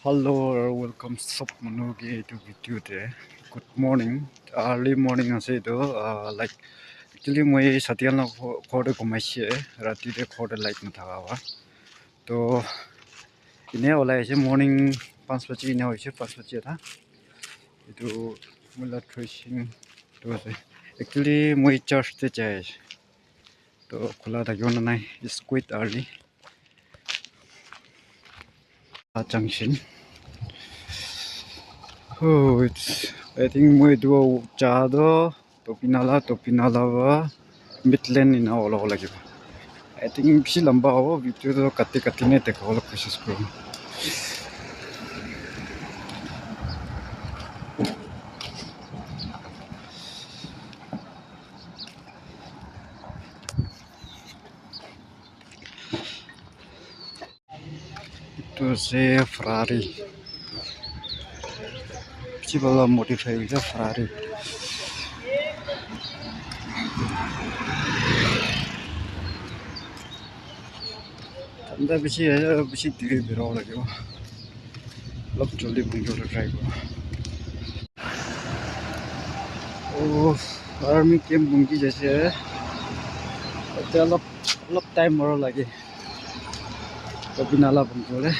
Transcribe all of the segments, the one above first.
Hello or welcome sub manuge to video today. Good morning. Early morning ase to like actually moi satian la khode gumaiche rati de khode light na thaga wa. To ine ola ase morning 5 baje ine hoise 5 baje tha. Itu mula tracing to ase. Actually moi church te jai. To khula thakyo na nai is quite early. Junction. Oh, I think we do chado topinala wa Midland in all like. I think she lamba ho video to katine take all precious pro. To say Ferrari. People modify with a Ferrari. And the bici did it all like you. Love to live in your drive. Oh, army came bunky just here. But a lot time more like it. Topinala bunky.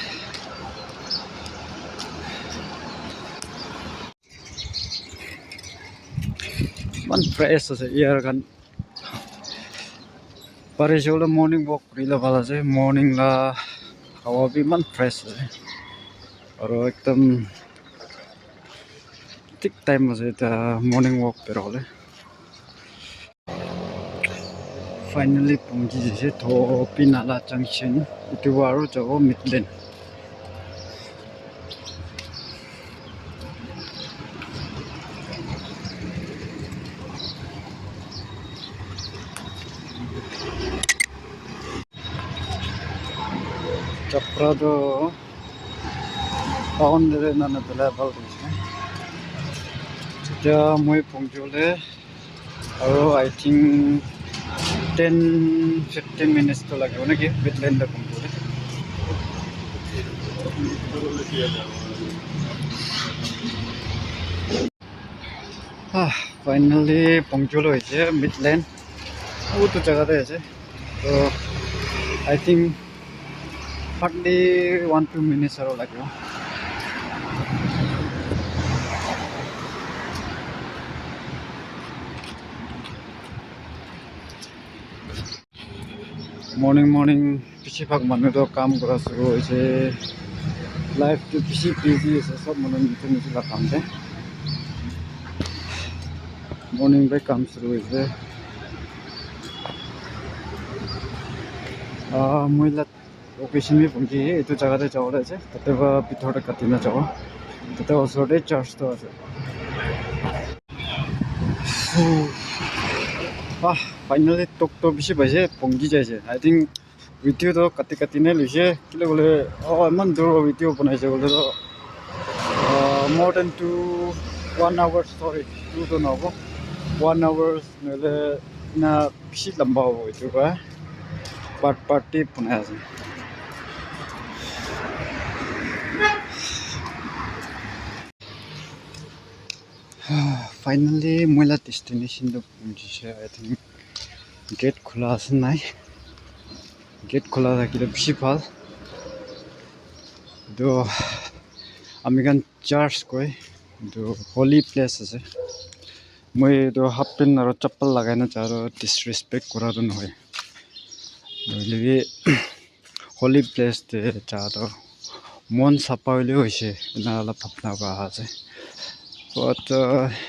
One fresh as a year can. Parishola morning walk rila bala se morning la hawa bhi man fresh hai aur ekdam ठीक time ase ta morning walk pe role finally pungji jese tho pinala junction itu aru jago Midland chapra do town re nana bela bal dise ja moi pungjole aru I think 10-15 minutes to lagbo na ki Midland da pungjole finally pungjole hoise Midland wo to jaga te ase so I think hardly 1-2 minutes aro lagbo morning pichi phag manu to kaam kora shuru hoise life to pichi busy ase sob manu niche la kaam de morning by kaam shuru hoise moila location bhi punji etu jaga te jawole ase tate ba bithor katina jawo tate osor te church to ase finally tok to bishi baise pungi jaise I think video to katine luise kile bole man dur video banaise bole to more than 1 hour story 2 to no 1 hours nele na bishi lamba ho itu ba part banaise finally moila destination to punjise I think gate khula ase nai gate khula thakile bishi bhal do amikan church koi do holy place ase moi do half pant aro chappal lagai na charo disrespect kora do noy lebi holy place te charo mon sapa hoile hoise na la phapna ba ase but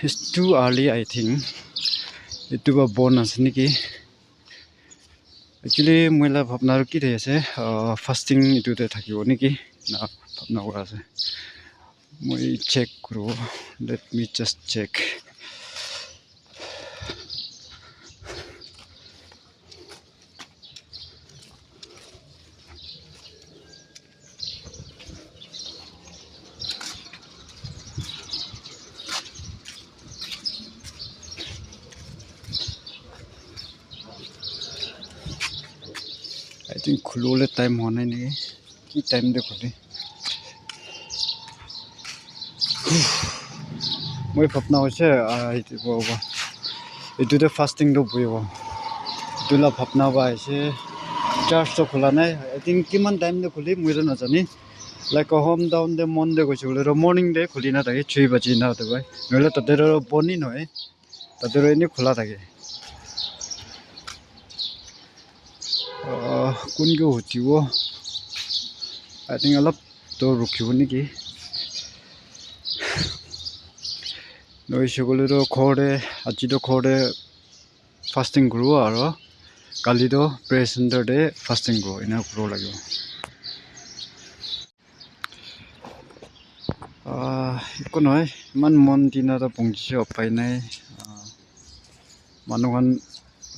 it's too early I think itu ba bonus niki actually moila bhapna ro ki de ase fasting itu te thakibo niki na bhapna kora ase moi check kuro let me just check I think khulole time hone nahi ki time de khule মই ভাবনা হৈছে এইটোতে ফাষ্টিংটো বহিব তোলা ভাবনা বা আহিছে চাৰ্চটো খোলা নাই এদিন কিমান টাইমতে খুলি মইতো নাজানি লাইক হোম টাউন দে মন দে গৈছে বোলে মৰ্ণিং দে খুলি নাথাকে 3 বাজি না তাতে নহ'লে তাতে বনি নহয় তাতে এনেই খোলা থাকে কোনকে উঠিব আই থিংক অলপ তো ৰখিব নেকি নৈসকলেতো ঘৰতে আজিতো ঘৰতে ফাষ্টিং কৰিব আৰু কালিতো প্ৰেয়াৰ চেণ্টাৰতে ফাষ্টিং কৰিব এনে কৰিব লাগিব একো নহয় ইমান মন দিনাতো পঞ্চিছে উপায় নাই মানুহখন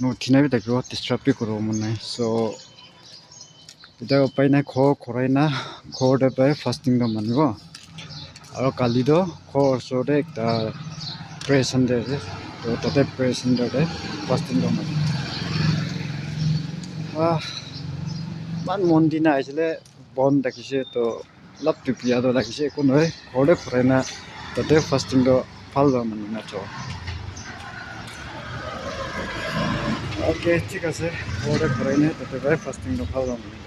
নুঠিনাই থাকিব ডিষ্টাৰ্বি কৰিব মন নাই চ' এতিয়া উপায় নাই ঘৰাই না ঘৰতে পাই ফাষ্টিংটো মানিব আৰু কালিতো ঘৰৰ ওচৰতে একটা প্ৰেয়াৰ চেণ্টাৰ আছে তো তাতে প্ৰেয়াৰ চেণ্টাৰতে ফাষ্টিংটো মানিব ইমান মন দিনা আহিছিলে বন্ধ ৰাখিছে তো অলপ পিয়াটো লাগিছে একো নহয় ঘৰতে ঘৰাই না তাতে ফাষ্টিংটো ভাল হয় মানে নাচো অ'কে ঠিক আছে ঘৰতে ঘৰাই নাই তাতে পাই ফাষ্টিংটো ভাল হয় মানে